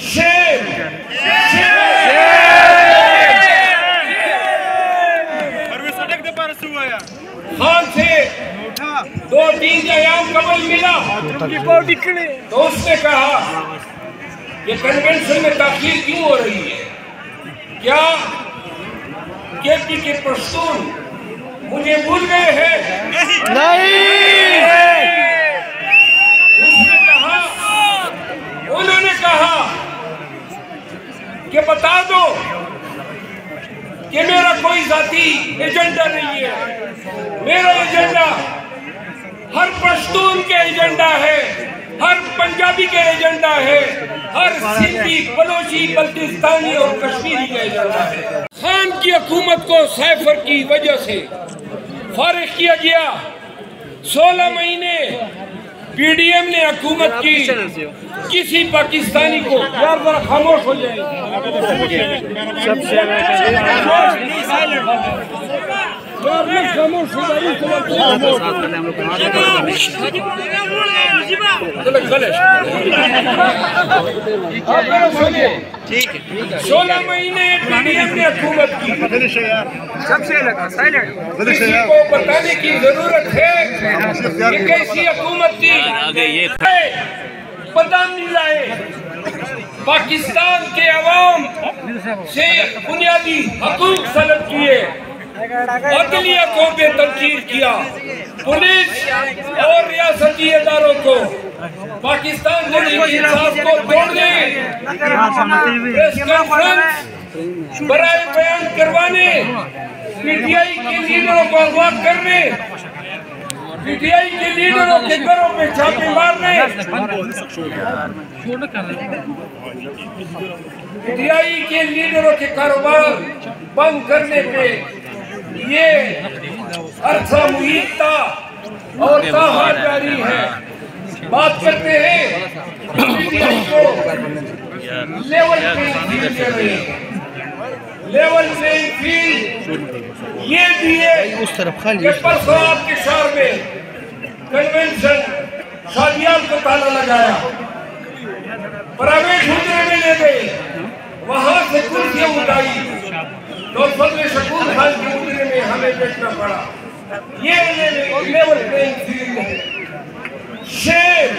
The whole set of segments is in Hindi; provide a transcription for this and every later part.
शेर खान से 2-3 अयाम कबल मिला तो उसने कहा ये कन्वेंशन में ताखीर क्यों हो रही है, क्या केपी के पश्तून मुझे भूल गए हैं? नहीं। उन्होंने कहा कि बता दो कि मेरा कोई जाती एजेंडा नहीं है, मेरा एजेंडा हर पश्तून के एजेंडा है, हर पंजाबी के एजेंडा है, हर सिंधी, बलोची, बल्तिस्तानी और कश्मीरी का एजेंडा है। खान की हुकूमत को साइफर की वजह से फारिग किया गया। 16 महीने पीडीएम ने हुकूमत की, किसी पाकिस्तानी को यार जरा खामोश हो जाए। ठीक है 16 महीने पीडीएम ने हुकूमत की, किसी को बताने की जरूरत है कि कैसी हुकूमत थी। पता नहीं लाए पाकिस्तान के अवाम से बुनियादी हकूक सलब किए, अदलिया को बेतनकीर किया, पुलिस और रियासती इदारों को पाकिस्तान को इंसाफ को तोड़ने, प्रेस कॉन्फ्रेंस बराए बयान करवाने, पीटीआई के लीडरों को अगवा करने, पीटीआई के लीडरों के घरों पे छापे मारने, पीटीआई के लीडरों के कारोबार बंद करने पे ये अरसा मुहित था और ताहार जारी है। बात करते हैं पीटीआई को लेवल प्लेइंग फील्ड ये दिए कि परसों आपके शहर में कन्वेंशन शादियाल को ताला लगाया, प्राइवेट हुजरे में ले गए, वहां से कुर्सियां उठाई तो फजले शकूर खान के हुजरे में हमें बैठना पड़ा। ये लेवल प्लेइंग फील्ड है। शेर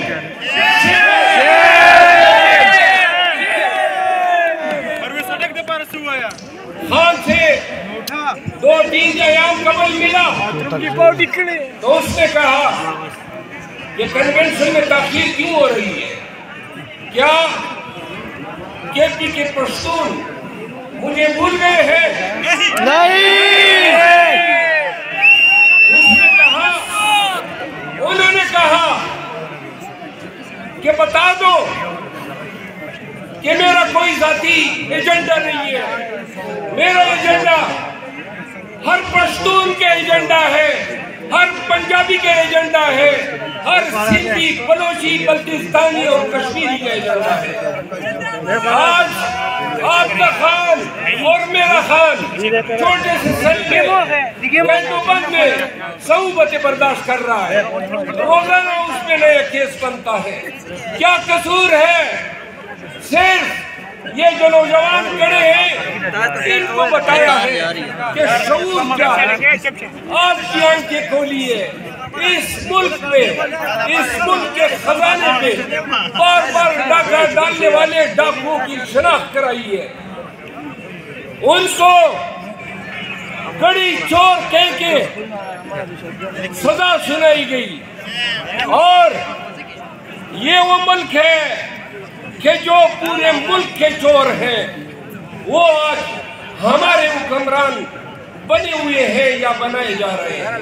खान से 2-3 अयाम कबल मिला तो उसने कहा ये कन्वेंशन में ताखीर क्यों हो रही है, क्या केपी के पश्तून मुझे भूल गए हैं? नहीं। उन्होंने कहा कि बता दो कि मेरा कोई जाती एजेंडा नहीं है, मेरा एजेंडा हर पश्तून के एजेंडा है, हर पंजाबी के एजेंडा है, हर सिंधी, बलोची, बल्तिस्तानी और कश्मीरी का एजेंडा है। आज आपका खान और मेरा खान छोटे से सल्ले बंद में सऊबतें बर्दाश्त कर रहा है, रोजाना उसमें नया केस बनता है। क्या कसूर है? सिर्फ ये जो नौजवान खड़े हैं इनको बताया है कि शऊर क्या है। आपकी आंखें खोलिए, इस मुल्क में, इस मुल्क के खजाने पे बार बार डाका डालने वाले डाकुओं की शनाख्त कराइए, उनको कड़ी चोर कह के सजा सुनाई गई। और ये वो मुल्क है कि जो पूरे मुल्क के चोर हैं वो आज हमारे हुक्मरान बने हुए हैं या बनाए जा रहे हैं।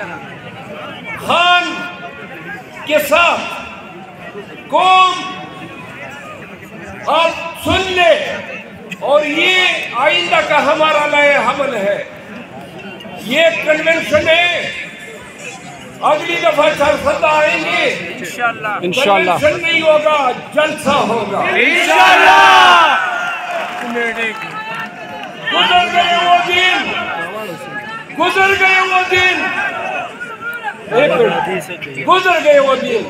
खान के साथ कौम आप सुन ले, और ये आइंदा का हमारा लाए हमल है। ये कन्वेंशन है, अगली दफा सदा आएंगे इंशाल्लाह। कन्वेंशन नहीं होगा, जलसा होगा इंशाल्लाह। गुजर गए वो दिन, गुजर गए वो दिन, गुजर गए वो दिन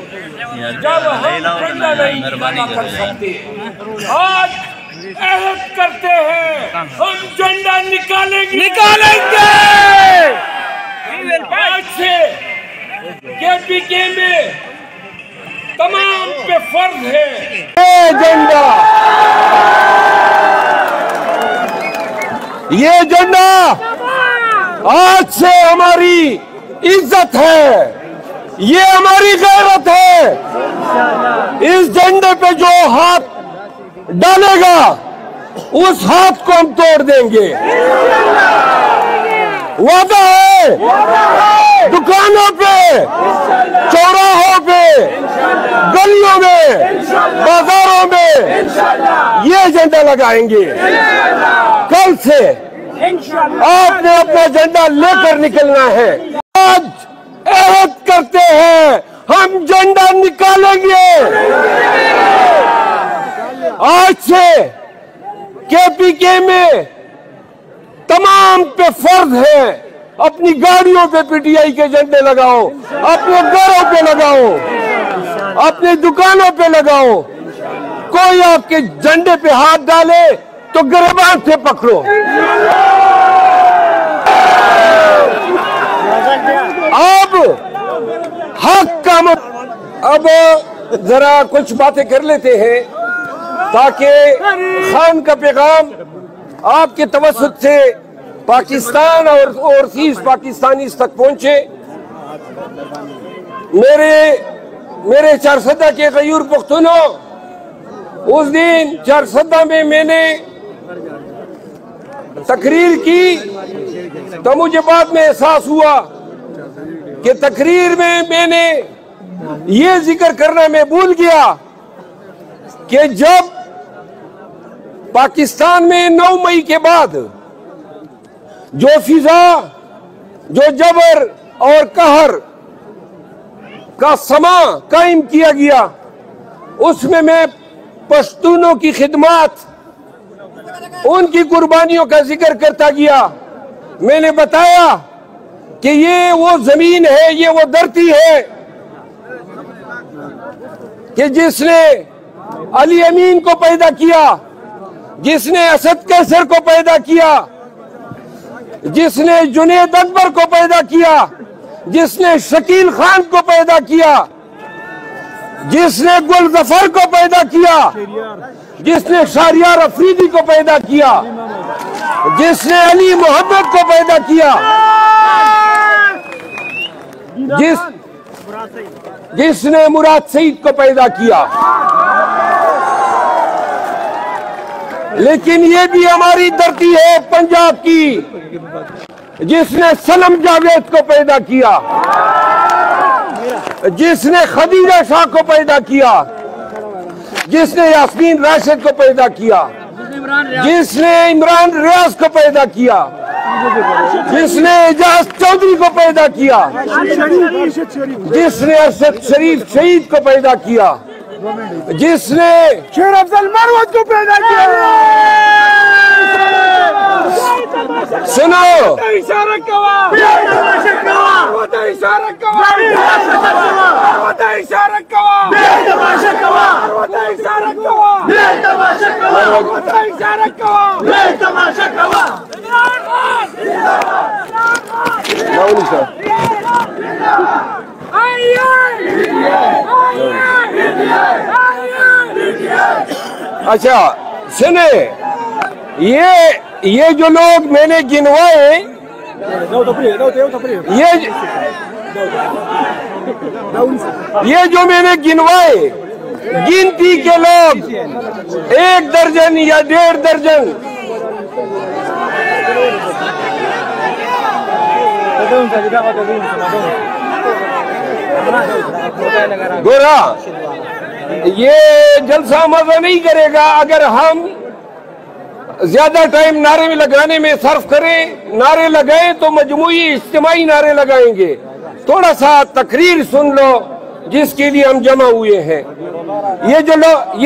जब हम ठंडा नहीं कर सकते। आज अहद करते हैं हम झंडा निकालेंगे। आज से KPK में तमाम पे फर्ज है ये झंडा आज से हमारी इज्जत है, ये हमारी गैरत है। इस झंडे पे जो हाथ डालेगा उस हाथ को हम तोड़ देंगे। वादा है, दुकानों पे, चौराहों पे, गलियों में, बाजारों में ये झंडा लगाएंगे। कल से आपने अपना झंडा लेकर निकलना है। आज अहद करते हैं हम झंडा निकालेंगे। आज से KPK में तमाम पे फर्ज है अपनी गाड़ियों पे PTI के झंडे लगाओ, अपने घरों पे लगाओ, अपनी दुकानों पे लगाओ। कोई आपके झंडे पे हाथ डाले तो गिरबान से पकड़ो। अब हक का अब जरा कुछ बातें कर लेते हैं ताकि खान का पैगाम आपके तवस्सुत से पाकिस्तान और ओवरसीज पाकिस्तानीज़ तक पहुंचे। मेरे चारसदा के गयूर पुख्तूनों, उस दिन चारसदा में मैंने तकरीर की तो मुझे बाद में एहसास हुआ कि तकरीर में मैंने ये जिक्र करना मैं भूल गया कि जब पाकिस्तान में 9 मई के बाद जो फिजा, जो जबर और कहर का समा कायम किया गया, उसमें मैं पश्तूनों की खिदमत, उनकी कुर्बानियों का जिक्र करता गया। मैंने बताया कि ये वो जमीन है, ये वो धरती है कि जिसने अली अमीन को पैदा किया, जिसने असद कैसर को पैदा किया, जिसने जुनैद अकबर को पैदा किया, जिसने शकील खान को पैदा किया, जिसने गुल जफर को पैदा किया, जिसने शाहरियार अफरीदी को पैदा किया, जिसने अली मोहम्मद को पैदा किया, जिसने मुराद सईद को पैदा किया। लेकिन ये भी हमारी धरती है पंजाब की, जिसने सनम जावेद को पैदा किया, जिसने खदीजा शाह को पैदा किया, जिसने यास्मीन राशिद को पैदा किया, जिसने इमरान रियाज को पैदा किया, जिसने एजाज चौधरी को पैदा किया, जिसने अरशद शरीफ शहीद को पैदा किया, जिसने शेर अफजल मरवत को पैदा किया। सुनो, अच्छा सुने, ये जो लोग मैंने गिनवाए, ये जो मैंने गिनवाए, गिनती के लोग 1 दर्जन या 1.5 दर्जन। गोरा, ये जलसा मजा नहीं करेगा अगर हम ज्यादा टाइम नारे में लगाने में सर्फ करें। नारे लगाएं तो मजमूई इज्तिमाई नारे लगाएंगे। थोड़ा सा तकरीर सुन लो जिसके लिए हम जमा हुए हैं। ये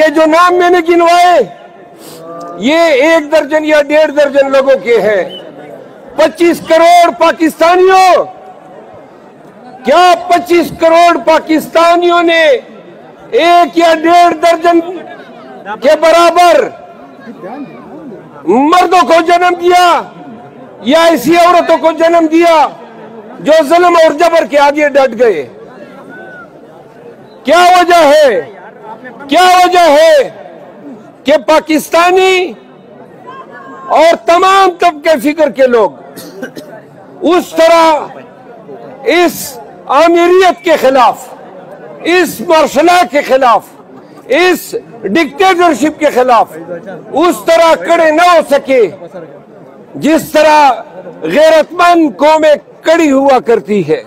जो नाम मैंने गिनवाए, ये 1 दर्जन या 1.5 दर्जन लोगों के हैं। 25 करोड़ पाकिस्तानियों, क्या 25 करोड़ पाकिस्तानियों ने 1 या 1.5 दर्जन के बराबर मर्दों को जन्म दिया या ऐसी औरतों को जन्म दिया जो जुल्म और जबर के आगे डट गए? क्या वजह है? क्या वजह है कि पाकिस्तानी और तमाम तबके फिक्र के लोग उस तरह इस आमिरियत के खिलाफ, इस मर्शला के खिलाफ, इस डिक्टेटरशिप के खिलाफ उस तरह खड़े न हो सके जिस तरह गैरतमंद कौमें कड़ी हुआ करती है?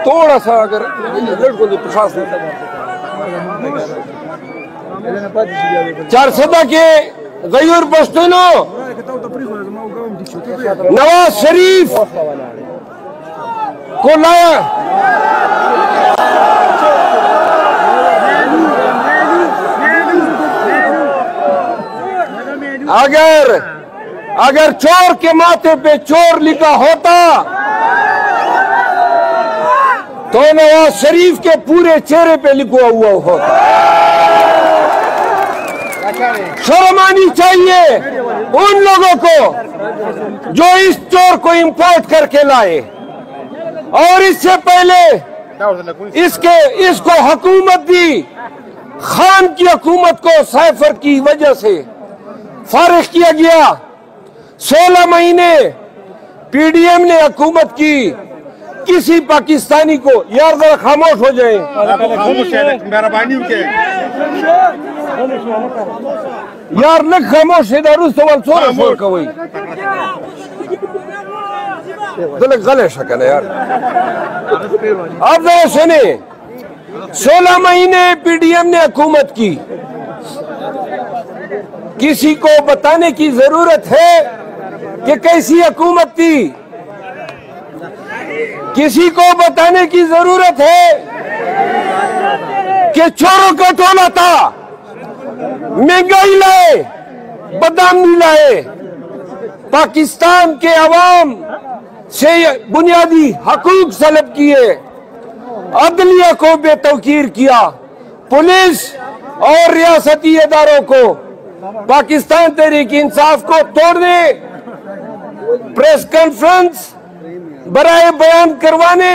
थोड़ा सा अगर लड़कों की प्रशासन 400 के गयूर पश्तूनों नवाज शरीफ को लाया। अगर चोर के माथे पे चोर लिखा होता तो नवाज शरीफ के पूरे चेहरे पे लिखा हुआ होता। शर्म आनी चाहिए उन लोगों को जो इस चोर को इंपोर्ट करके लाए और इससे पहले इसको हुकूमत दी। खान की हुकूमत को साइफर की वजह से फारिग किया गया। 16 महीने पीडीएम ने हुकूमत की। किसी पाकिस्तानी को, यार जरा खामोश हो जाए, यार न खामोश है दारू सवाल छोड़ का वही गले शकन है यार। अब जरा सुने, 16 महीने पीडीएम ने हुकूमत की। किसी को बताने की जरूरत है कि कैसी हुकूमत थी? किसी को बताने की जरूरत है कि चोरों का टोला था, महंगाई लाए, बदनामी लाए, पाकिस्तान के अवाम से बुनियादी हकूक सलब किए, अदलिया को बेतौकीर किया, पुलिस और रियासती इदारों को, पाकिस्तान तहरीक इंसाफ को तोड़ने, प्रेस कॉन्फ्रेंस बराए बयान करवाने,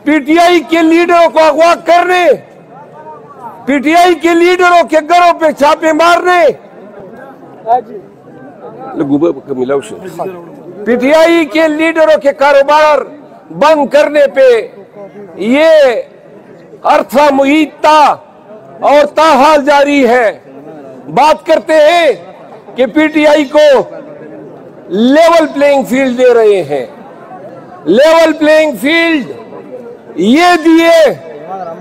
पीटीआई के लीडरों को अगवा करने, पीटीआई के लीडरों के घरों पे छापे मारने, पीटीआई के लीडरों के कारोबार बंद करने पे ये अर्थवा मुहिता और ताहाल जारी है। बात करते हैं कि पीटीआई को लेवल प्लेइंग फील्ड दे रहे हैं। लेवल प्लेइंग फील्ड ये दिए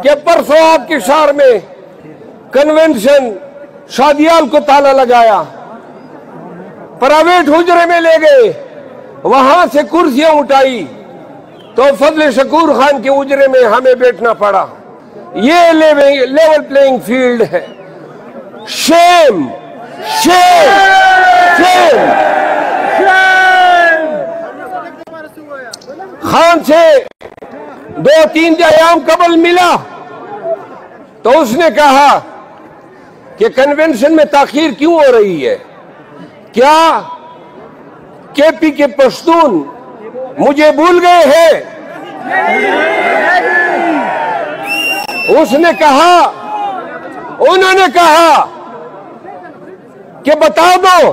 कि परसों आपके शहर में कन्वेंशन शादियाल को ताला लगाया, प्राइवेट हुजरे में ले गए, वहां से कुर्सियां उठाई तो फजले शकूर खान के हुजरे में हमें बैठना पड़ा। ये लेवल प्लेइंग फील्ड है। Shame, shame, shame. खान से 2-3 अयाम कबल मिला तो उसने कहा कि कन्वेंशन में ताखीर क्यों हो रही है? क्या केपी के पश्तून मुझे भूल गए हैं? उसने कहा, उन्होंने कहा कि बता दो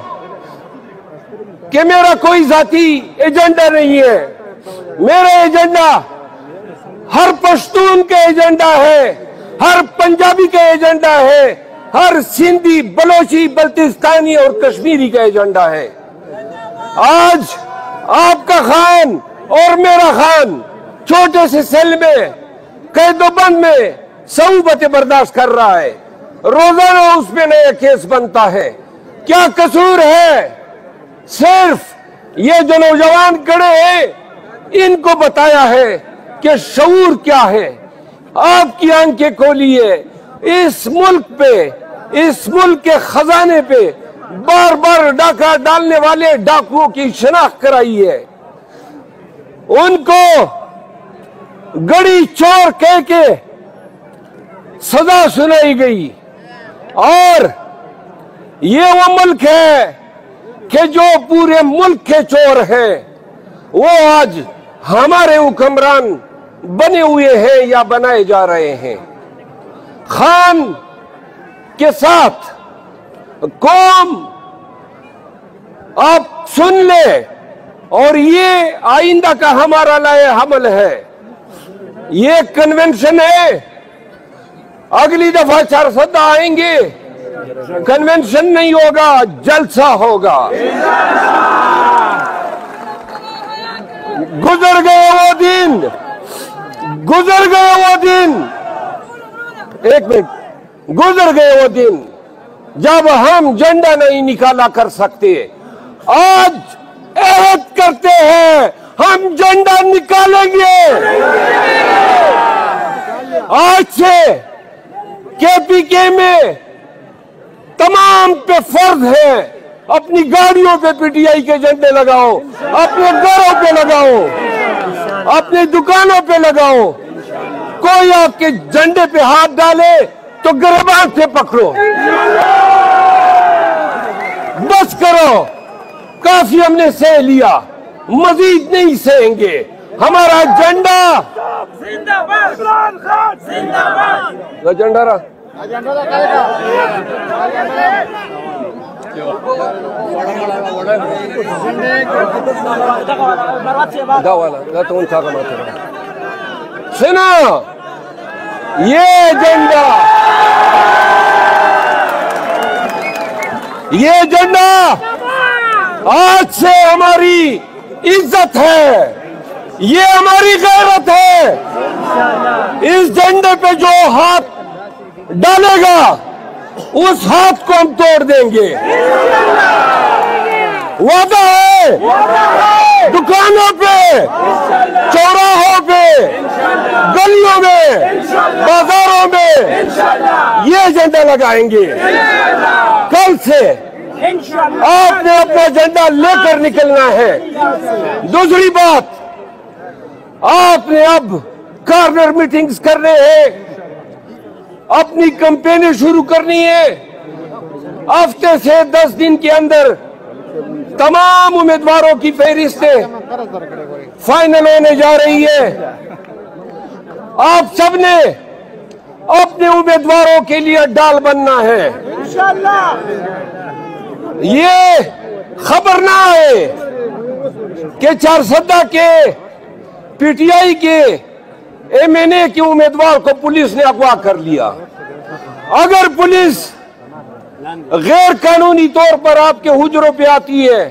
कि मेरा कोई जाती एजेंडा नहीं है, मेरा एजेंडा हर पश्तून का एजेंडा है, हर पंजाबी का एजेंडा है, हर सिंधी, बलोची, बल्तिस्तानी और कश्मीरी का एजेंडा है। आज आपका खान और मेरा खान छोटे से सेल में कैदोबंद में सऊबतें बर्दाश्त कर रहा है, रोजाना उसमें नया केस बनता है। क्या कसूर है? सिर्फ ये जो नौजवान खड़े हैं इनको बताया है कि शऊर क्या है। आपकी आंखें खोलिए, इस मुल्क पे, इस मुल्क के खजाने पे बार बार डाका डालने वाले डाकुओं की शनाख्त कराई है। उनको गड़ी चोर कह के सजा सुनाई गई और ये वो मुल्क है कि जो पूरे मुल्क के चोर हैं वो आज हमारे हुक्मरान बने हुए हैं या बनाए जा रहे हैं। खान के साथ कौम आप सुन ले, और ये आइंदा का हमारा लाए हमल है। ये कन्वेंशन है, अगली दफा 4 सदा आएंगे, कन्वेंशन नहीं होगा, जलसा होगा। गुजर गए वो दिन, गुजर गए वो दिन, एक मिनट, गुजर गए वो दिन जब हम झंडा नहीं निकाला कर सकते। आज अहद करते हैं हम झंडा निकालेंगे। आज से केपीके में तमाम पे फर्ज है, अपनी गाड़ियों पे पीटीआई के झंडे लगाओ, अपने घरों पे लगाओ, अपनी दुकानों पे लगाओ। कोई आपके झंडे पे हाथ डाले तो गिरबान से पकड़ो। बस करो, काफी हमने सह लिया, मजीद नहीं सहेंगे। हमारा झंडा जिंदाबाद, जिंदाबाद। झंडा रहा सुना, ये झंडा, ये झंडा आज से हमारी इज्जत है, ये हमारी गैरत है। इस झंडे पे जो हाथ डालेगा उस हाथ को हम तोड़ देंगे। वादा है, दुकानों पे, चौराहों पे, गलियों में, बाजारों में ये झंडा लगाएंगे। कल से आपने अपना झंडा लेकर निकलना है। दूसरी बात, आपने अब कॉर्नर मीटिंग्स करने हैं, अपनी कैंपेनें शुरू करनी है। हफ्ते से 10 दिन के अंदर तमाम उम्मीदवारों की फहरिस्तें फाइनल होने जा रही है। आप सबने अपने उम्मीदवारों के लिए डाल बनना है। ये खबर ना आए कि 4 सदा के पीटीआई के एमएनए के उम्मीदवार को पुलिस ने अगवा कर लिया। अगर पुलिस गैर कानूनी तौर पर आपके हुजरों पे आती है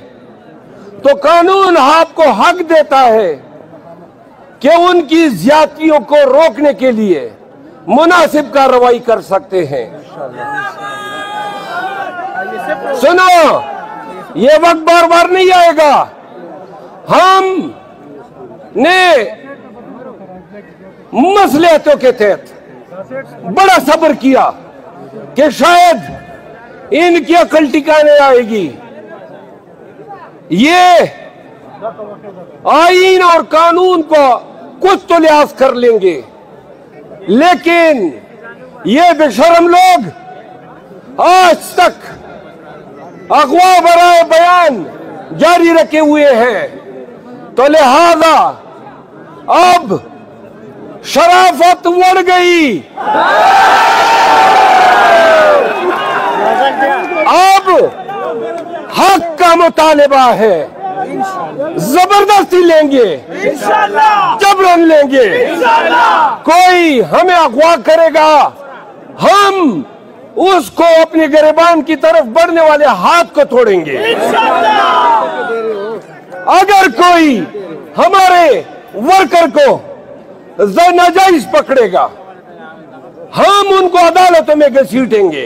तो कानून आपको हक देता है कि उनकी ज्यादतियों को रोकने के लिए मुनासिब कार्रवाई कर सकते हैं। सुनो, ये वक्त बार बार नहीं आएगा। हम ने मसलियतों के तहत बड़ा सब्र किया कि शायद इनकी अकल ठिकाने आएगी। ये आईन और कानून को कुछ तो लिहाज कर लेंगे, लेकिन ये बेशरम लोग आज तक अगवा बराए बयान जारी रखे हुए हैं। तो लिहाजा अब शराफत बढ़ गई, अब हक का मुतालिबा है। जबरदस्ती लेंगे, जबरन लेंगे। कोई हमें अगवा करेगा, हम उसको अपने गिरबान की तरफ बढ़ने वाले हाथ को तोड़ेंगे। अगर कोई हमारे वर्कर को नाजायज पकड़ेगा, हम उनको अदालतों में घसीटेंगे।